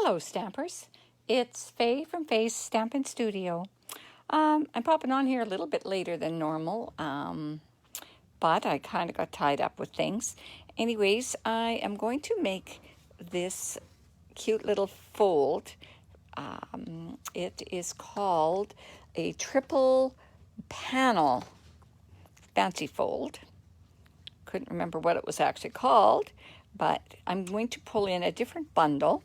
Hello Stampers, it's Faye from Faye's Stampin' Studio. I'm popping on here a little bit later than normal, but I kind of got tied up with things. Anyways, I am going to make this cute little fold. It is called a triple panel fancy fold. Couldn't remember what it was actually called, but I'm going to pull in a different bundle.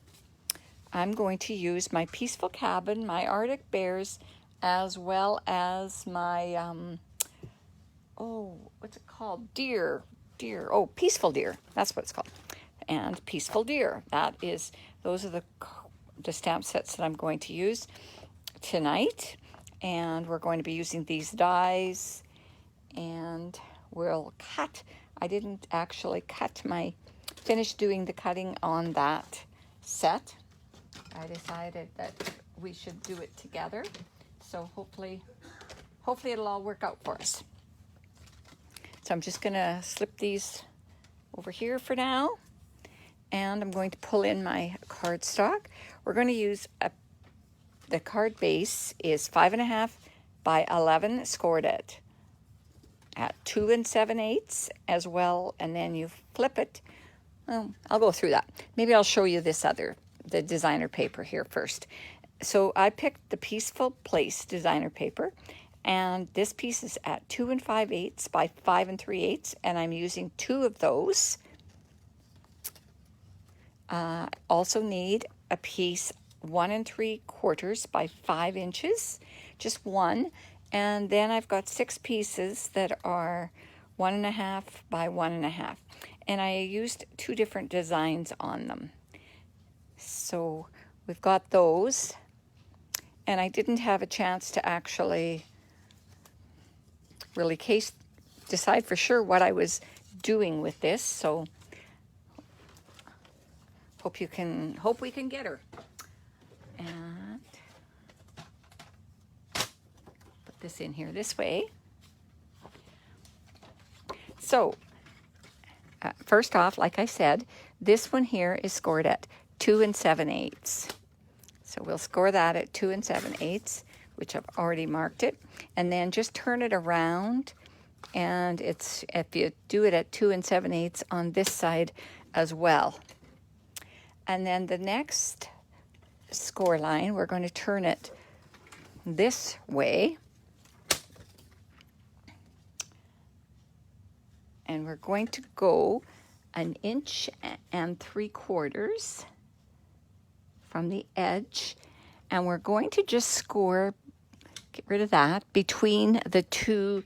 I'm going to use my Peaceful Cabin, my Arctic Bears, as well as my, what's it called? Peaceful Deer. That's what it's called. And Peaceful Deer. Those are the stamp sets that I'm going to use tonight. And we're going to be using these dies. And we'll cut. I didn't actually finish doing the cutting on that set. I decided that we should do it together, so hopefully it'll all work out for us. So I'm just gonna slip these over here for now, and I'm going to pull in my cardstock. We're going to use the card base is 5.5 by 11 scored at 2 7/8 as well, and then you flip it. I'll go through that. Maybe I'll show you the designer paper here first. So I picked the Peaceful Place designer paper, and this piece is at 2 5/8 by 5 3/8, and I'm using 2 of those. Also need a piece 1 3/4 by 5 inches, just one, and then I've got 6 pieces that are 1.5 by 1.5, and I used 2 different designs on them. So we've got those, and I didn't have a chance to actually really decide for sure what I was doing with this, so hope we can get her. And put this in here this way. So first off, like I said, this one here is scored at 2 7/8. So we'll score that at 2 7/8, which I've already marked it. And then just turn it around, and if you do it at 2 7/8 on this side as well. And then the next score line, we're going to turn it this way. And we're going to go 1 3/4 from the edge, and we're going to just score, get rid of that, between the 2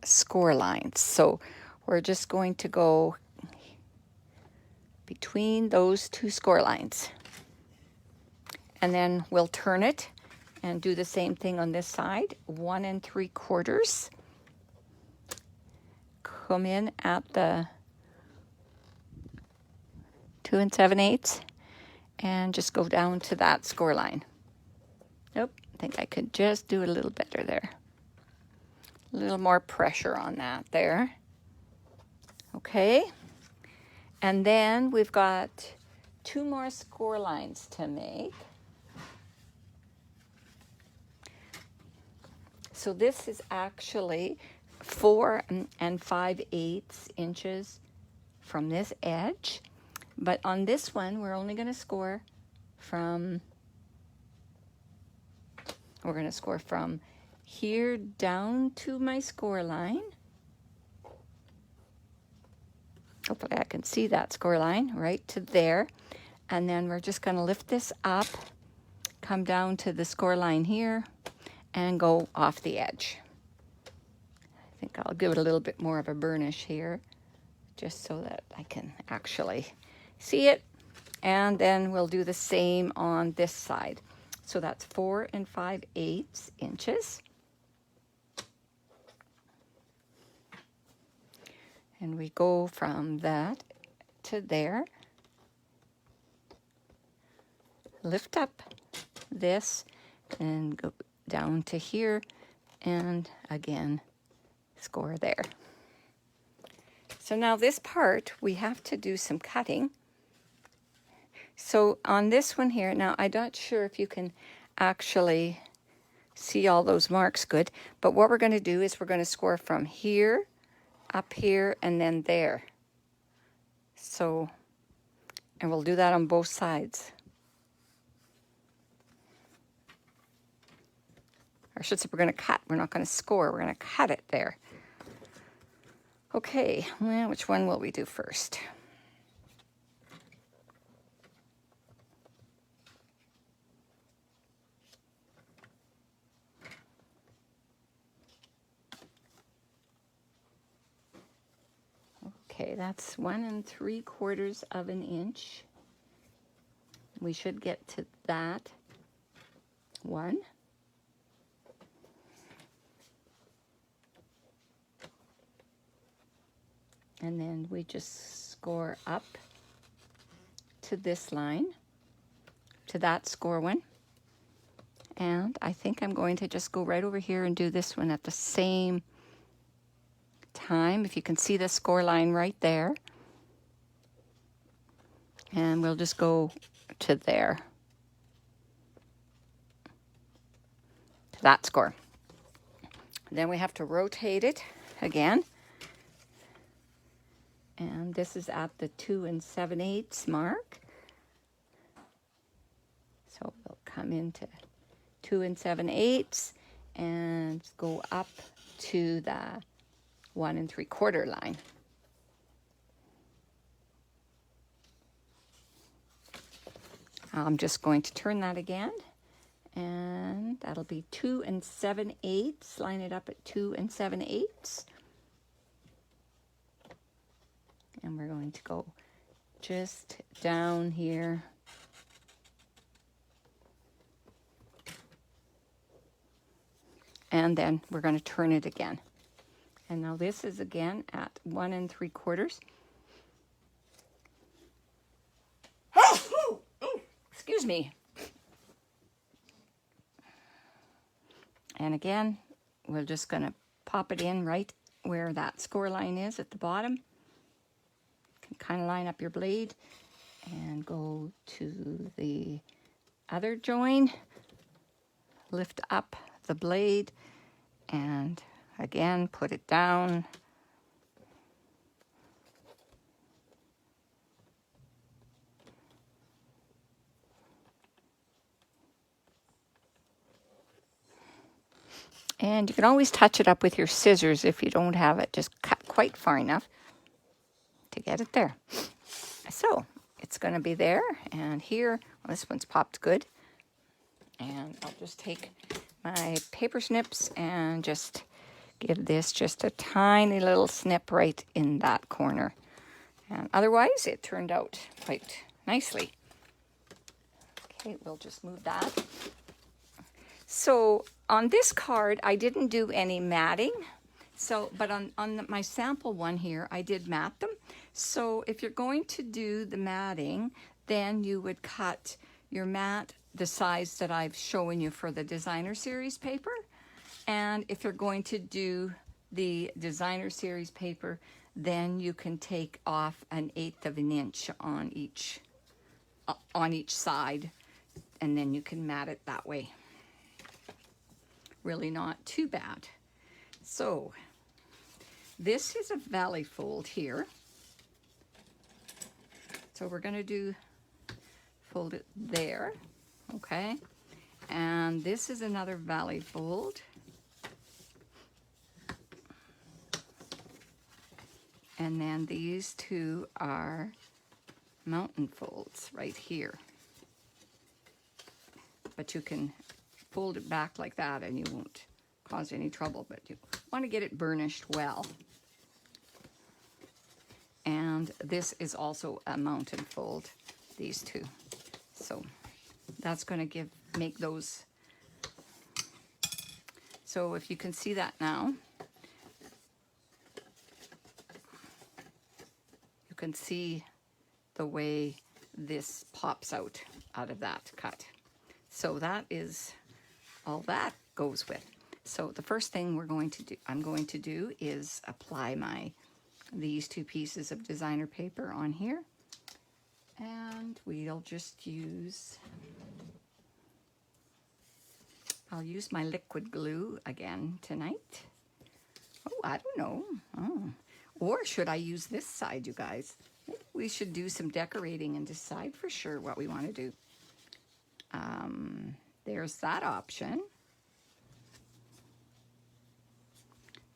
score lines. So we're just going to go between those 2 score lines, and then we'll turn it and do the same thing on this side. 1 3/4, come in at the 2 7/8, and just go down to that score line. Nope, I think I could just do it a little better there. A little more pressure on that there. Okay, and then we've got 2 more score lines to make. So this is actually 4 5/8 inches from this edge. But on this one, we're only going to score from here down to my score line. Hopefully I can see that score line right to there. And then we're just going to lift this up, come down to the score line here, and go off the edge. I think I'll give it a little bit more of a burnish here, just so that I can actually see it. And then we'll do the same on this side. So that's 4 5/8 inches. And we go from that to there. Lift up this and go down to here, and again score there. So now this part we have to do some cutting. So on this one here, now I'm not sure if you can actually see all those marks good, but what we're going to do is we're going to score from here, up here, and then there. So, and we'll do that on both sides. Or I should say we're going to cut. We're not going to score. We're going to cut it there. Okay, well, which one will we do first? Okay, that's 1 3/4 of an inch. We should get to that one. And then we just score up to this line, to that score one. And I think I'm going to just go right over here and do this one at the same time. If you can see the score line right there. And we'll just go to there. To that score. Then we have to rotate it again. And this is at the 2 7/8 mark. So we'll come into 2 7/8 and go up to the 1 3/4 line. I'm just going to turn that again, and that'll be 2 7/8. Line it up at 2 7/8. And we're going to go just down here. And then we're going to turn it again. And now this is again at 1 3/4. Excuse me. And again, we're just going to pop it in right where that score line is at the bottom. You can kind of line up your blade and go to the other join. Lift up the blade and again put it down. And you can always touch it up with your scissors if you don't have it. Just cut quite far enough to get it there. So it's going to be there and here. Well, this one's popped good. And I'll just take my paper snips and just give this just a tiny little snip right in that corner. And otherwise, it turned out quite nicely. Okay, we'll just move that. So on this card, I didn't do any matting. So, but on my sample one here, I did mat them. So if you're going to do the matting, then you would cut your mat the size that I've shown you for the designer series paper. And if you're going to do the designer series paper, then you can take off 1/8 of an inch on each side, and then you can mat it that way. Really not too bad. So this is a valley fold here. So we're going to fold it there, okay? And this is another valley fold. And then these two are mountain folds right here. But you can fold it back like that and you won't cause any trouble, but you want to get it burnished well. And this is also a mountain fold, these two. So that's going to make those. So if you can see that now, you can see the way this pops out of that cut. So that is all that goes with. So the first thing I'm going to do is apply these two pieces of designer paper on here. And we'll just I'll use my liquid glue again tonight. Oh, I don't know. Oh. Or should I use this side, you guys? Maybe we should do some decorating and decide for sure what we want to do. There's that option.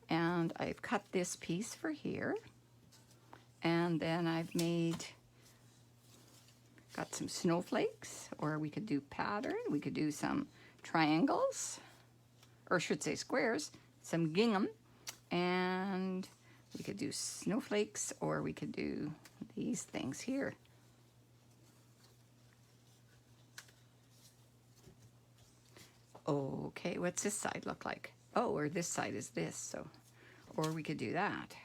And I've cut this piece for here. And then I've got some snowflakes, or we could do pattern. We could do some triangles, or I should say squares, some gingham, and we could do snowflakes, or we could do these things here. Okay, what's this side look like? Oh, or this side is this, so, or we could do that.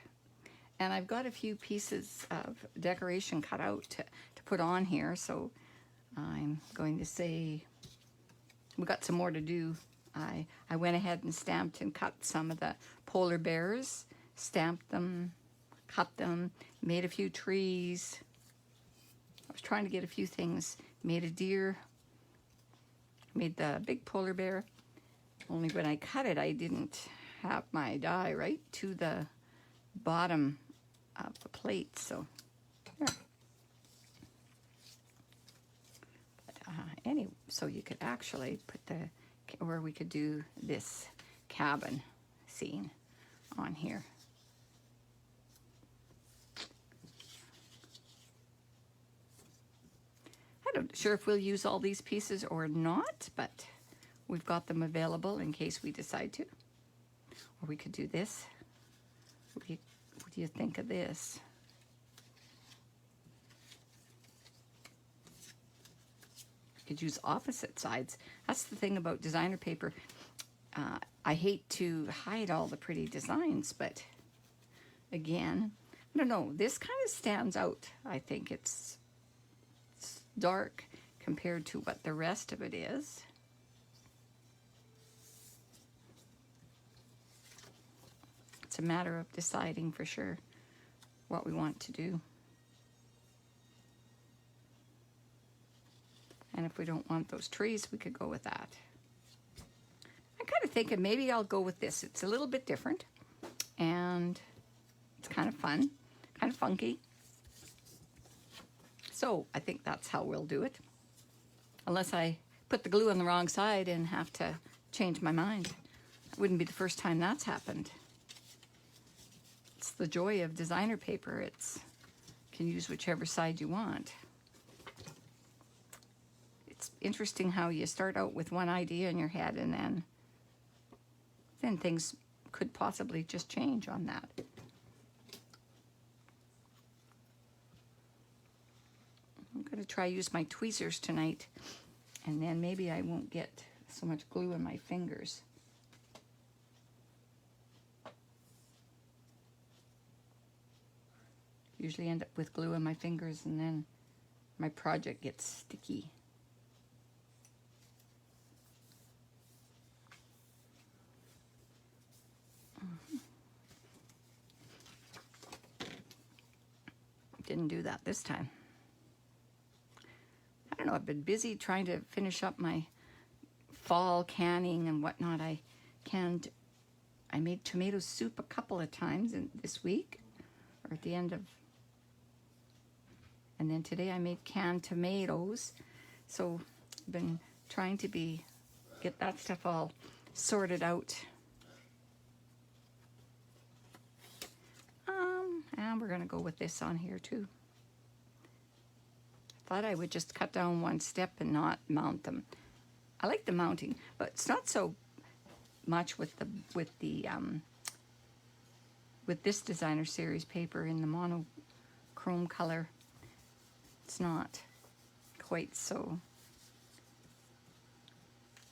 And I've got a few pieces of decoration cut out to put on here, so I'm going to say we got some more to do. I went ahead and stamped and cut some of the polar bears, stamped them, cut them, made a few trees. I was trying to get a few things, made a deer, made the big polar bear, only when I cut it I didn't have my die right to the bottom of the plate, so yeah. But anyway, so you could actually put or we could do this cabin scene on here. I'm not sure if we'll use all these pieces or not, but we've got them available in case we decide to. Or we could do this. What do you think of this? You could use opposite sides. That's the thing about designer paper. I hate to hide all the pretty designs, but again, I don't know. This kind of stands out. I think it's dark compared to what the rest of it is. It's a matter of deciding for sure what we want to do. And if we don't want those trees, we could go with that. I'm kind of thinking maybe I'll go with this. It's a little bit different and it's kind of fun, kind of funky. So I think that's how we'll do it. Unless I put the glue on the wrong side and have to change my mind. It wouldn't be the first time that's happened. It's the joy of designer paper. You can use whichever side you want. It's interesting how you start out with one idea in your head and then things could possibly just change on that. I'm going to try use my tweezers tonight, and then maybe I won't get so much glue in my fingers. Usually end up with glue in my fingers and then my project gets sticky. Didn't do that this time. I don't know, I've been busy trying to finish up my fall canning and whatnot. I made tomato soup a couple of times this week, or at the end of, and then today I made canned tomatoes. So I've been trying to get that stuff all sorted out. And we're gonna go with this on here too. I thought I would just cut down one step and not mount them. I like the mounting, but it's not so much with this designer series paper in the monochrome color. It's not quite so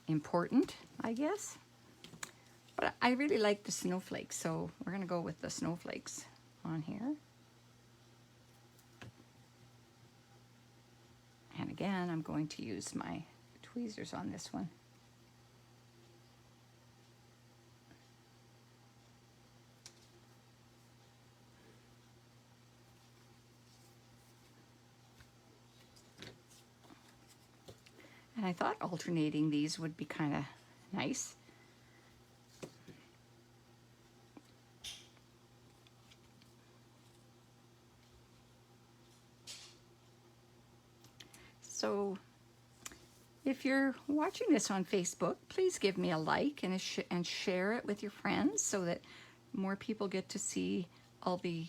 important, I guess. But I really like the snowflakes, so we're gonna go with the snowflakes on here. And again, I'm going to use my tweezers on this one. And I thought alternating these would be kind of nice. So if you're watching this on Facebook, please give me a like and share it with your friends so that more people get to see all the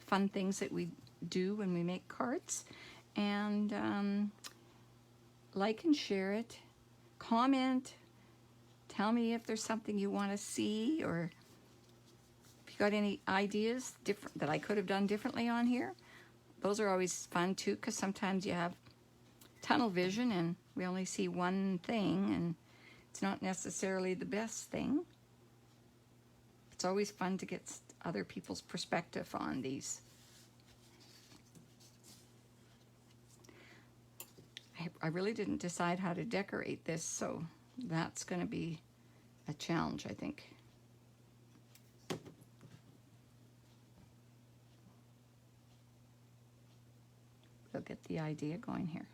fun things that we do when we make cards. And like and share it. Comment. Tell me if there's something you want to see, or if you got any ideas different that I could have done differently on here. Those are always fun too, because sometimes you have tunnel vision and we only see one thing and it's not necessarily the best thing. It's always fun to get other people's perspective on these. I really didn't decide how to decorate this, so that's going to be a challenge, I think. We'll get the idea going here.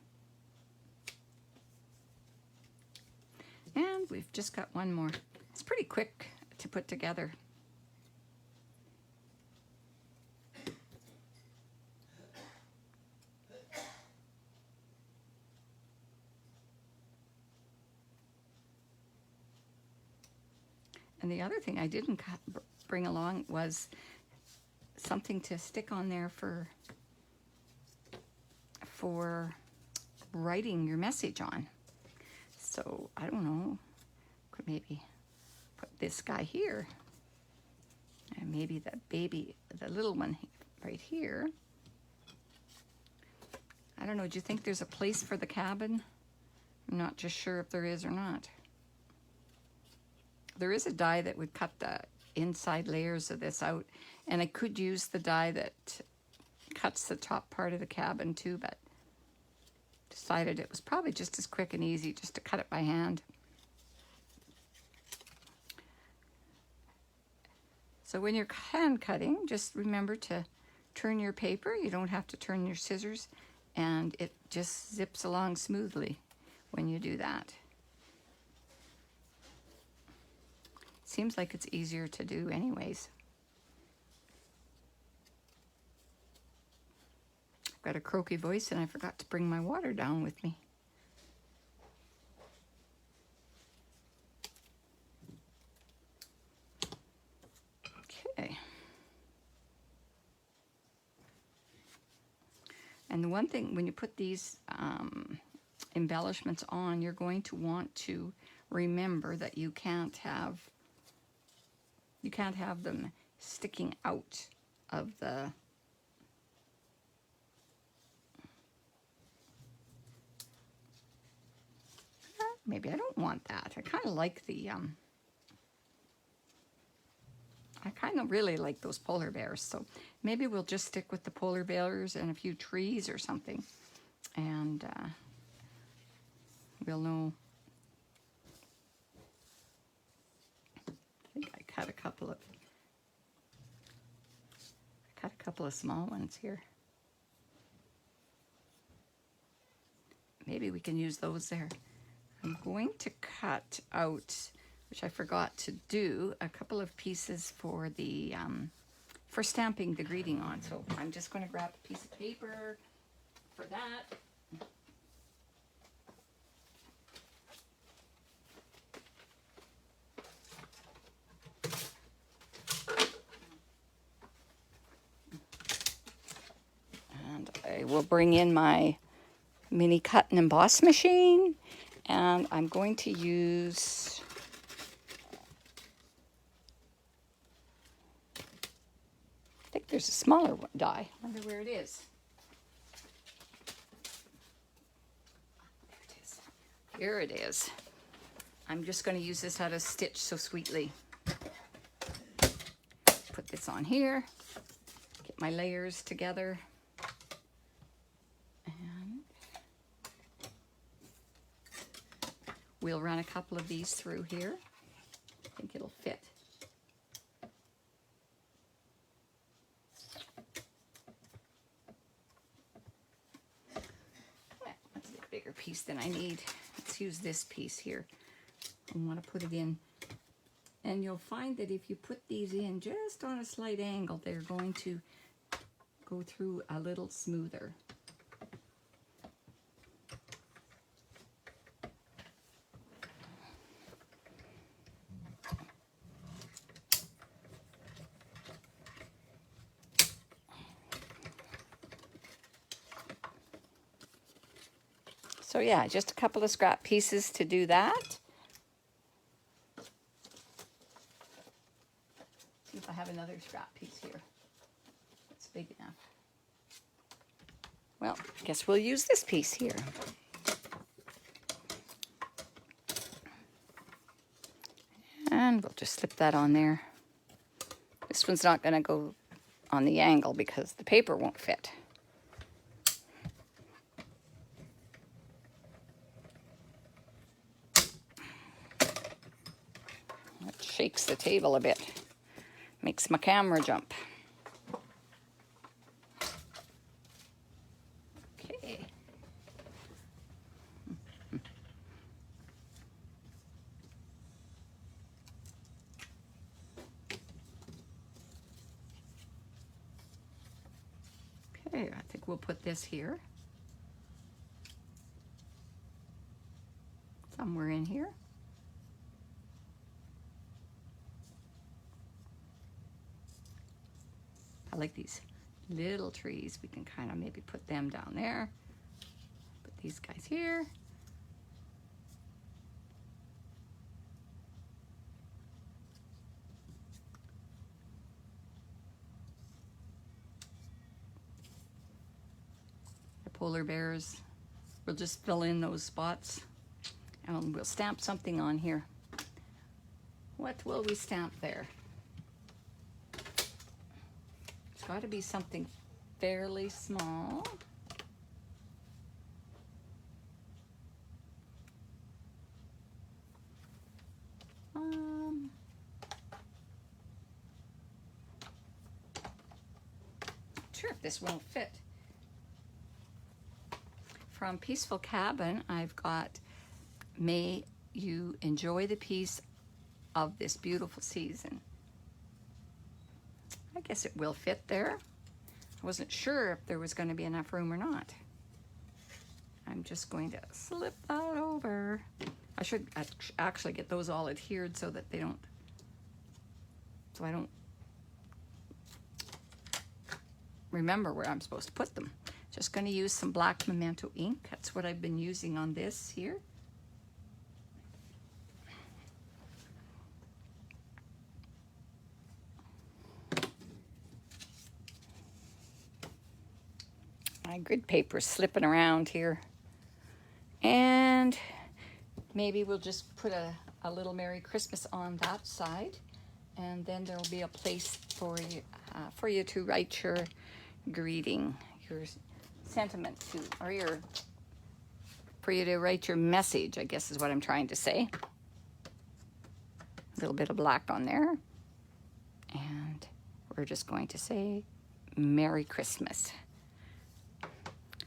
And we've just got one more. It's pretty quick to put together. And the other thing I didn't bring along was something to stick on there for writing your message on. So I don't know, could maybe put this guy here, and maybe the little one right here. I don't know, do you think there's a place for the cabin? I'm not just sure if there is or not. There is a die that would cut the inside layers of this out, and I could use the die that cuts the top part of the cabin too, but decided it was probably just as quick and easy just to cut it by hand. So when you're hand cutting, just remember to turn your paper. You don't have to turn your scissors, and it just zips along smoothly when you do that. Seems like it's easier to do anyways. I've got a croaky voice and I forgot to bring my water down with me. Okay. And the one thing, when you put these embellishments on, you're going to want to remember that you can't have them sticking out of the maybe I don't want that. I kind of like the I kind of really like those polar bears, so maybe we'll just stick with the polar bears and a few trees or something, and we'll know. I think I cut a couple of small ones here. Maybe we can use those there. I'm going to cut out, which I forgot to do, a couple of pieces for the for stamping the greeting on. So I'm just going to grab a piece of paper for that. And I will bring in my mini cut and emboss machine, and I'm going to use I think there's a smaller die. I wonder where it is. Here it is. I'm just going to use this how to stitch so sweetly. Put this on here, get my layers together. We'll run a couple of these through here. I think it'll fit. That's a bigger piece than I need. Let's use this piece here. I want to put it in. And you'll find that if you put these in just on a slight angle, they're going to go through a little smoother. So yeah, just a couple of scrap pieces to do that. See if I have another scrap piece here. It's big enough. Well, I guess we'll use this piece here. And we'll just slip that on there. This one's not going to go on the angle because the paper won't fit. It shakes the table a bit. Makes my camera jump. Okay. Okay, I think we'll put this here. Somewhere in here. I like these little trees. We can kind of maybe put them down there. Put these guys here. The polar bears. We'll just fill in those spots and we'll stamp something on here. What will we stamp there? It's got to be something fairly small. Sure, this won't fit. From Peaceful Cabin, I've got, may you enjoy the peace of this beautiful season. I guess it will fit there. I wasn't sure if there was going to be enough room or not. I'm just going to slip that over. I should actually get those all adhered so that they don't, so I don't remember where I'm supposed to put them. Just going to use some black Memento ink. That's what I've been using on this here. My grid paper's slipping around here. And maybe we'll just put a little Merry Christmas on that side. And then there'll be a place for you to write your greeting, your sentiment to, or for you to write your message, I guess is what I'm trying to say. A little bit of black on there. And we're just going to say Merry Christmas.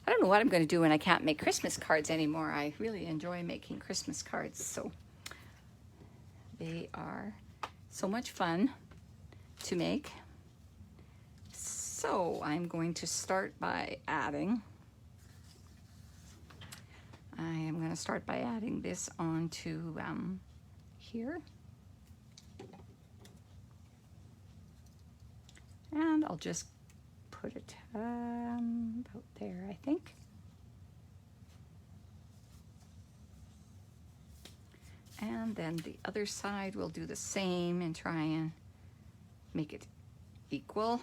I don't know what I'm going to do when I can't make Christmas cards anymore. I really enjoy making Christmas cards, so they are so much fun to make. So I'm going to start by adding. I am going to start by adding this onto here. And I'll just put it about there, I think. And then the other side we'll do the same and try and make it equal.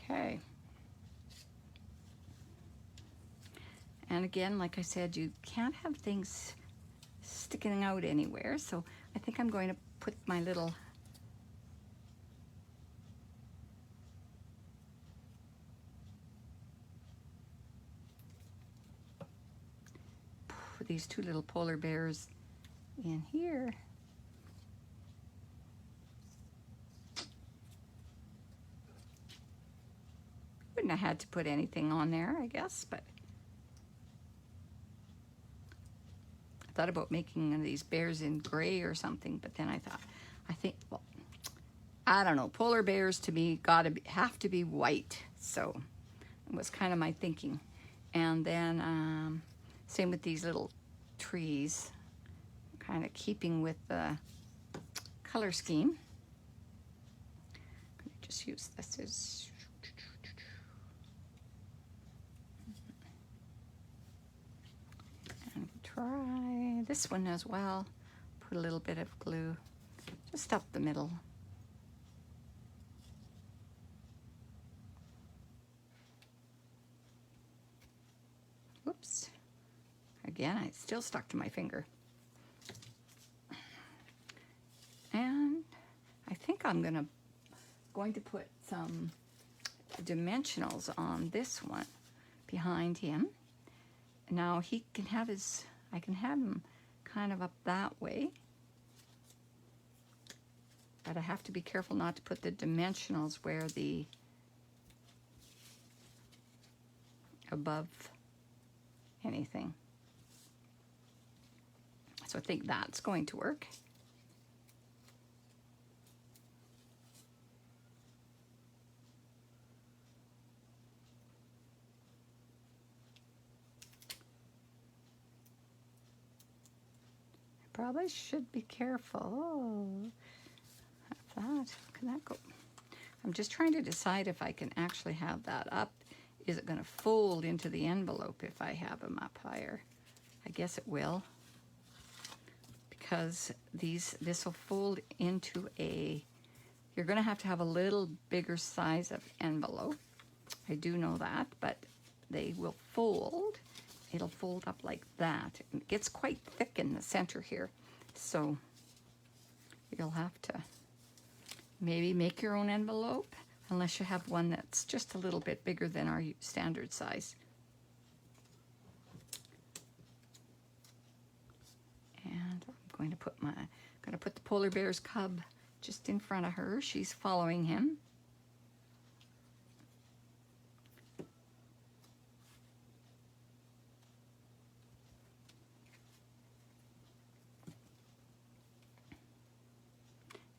Okay. And again, like I said, you can't have things sticking out anywhere, so I think I'm going to put my little these two little polar bears in here. Wouldn't have had to put anything on there, I guess, but I thought about making one of these bears in gray or something, but then I think, well, I don't know, polar bears to me have to be white, so it was kind of my thinking. And then same with these little trees, kind of keeping with the color scheme. I'm gonna just use this as and try this one as well. Put a little bit of glue just up the middle. Whoops. Again, I still stuck to my finger. And I think I'm going to put some dimensionals on this one behind him. Now he can have I can have him kind of up that way. But I have to be careful not to put the dimensionals where the above anything. So I think that's going to work. I probably should be careful. Have that. Can that go? I'm just trying to decide if I can actually have that up. Is it going to fold into the envelope if I have them up higher? I guess it will, because this will fold into you're going to have a little bigger size of envelope. I do know that, but they will fold. It'll fold up like that. It gets quite thick in the center here, so you'll have to maybe make your own envelope, unless you have one that's just a little bit bigger than our standard size. And I'm going to put the polar bear's cub just in front of her. She's following him.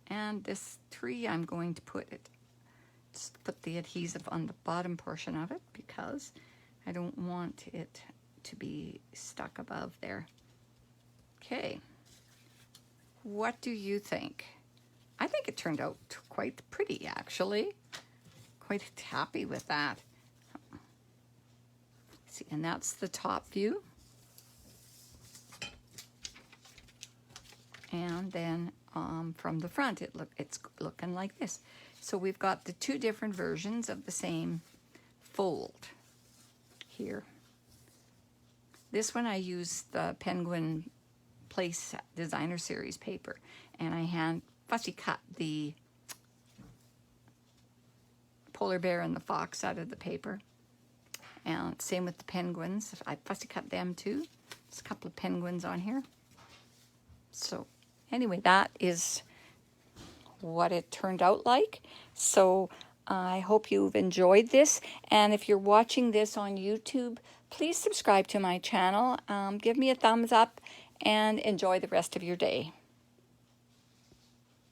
And this tree, I'm going to just put the adhesive on the bottom portion of it, because I don't want it to be stuck above there. Okay, what do you think? I think it turned out quite pretty, actually. Quite happy with that. See, and that's the top view. And then from the front, it's looking like this. So we've got the two different versions of the same fold here. This one I used the Penguin Place Designer Series paper, and I hand fussy cut the polar bear and the fox out of the paper. And same with the penguins. I fussy cut them too. There's a couple of penguins on here. So anyway, that is what it turned out like. So I hope you've enjoyed this. And if you're watching this on YouTube, please subscribe to my channel. Give me a thumbs up and enjoy the rest of your day.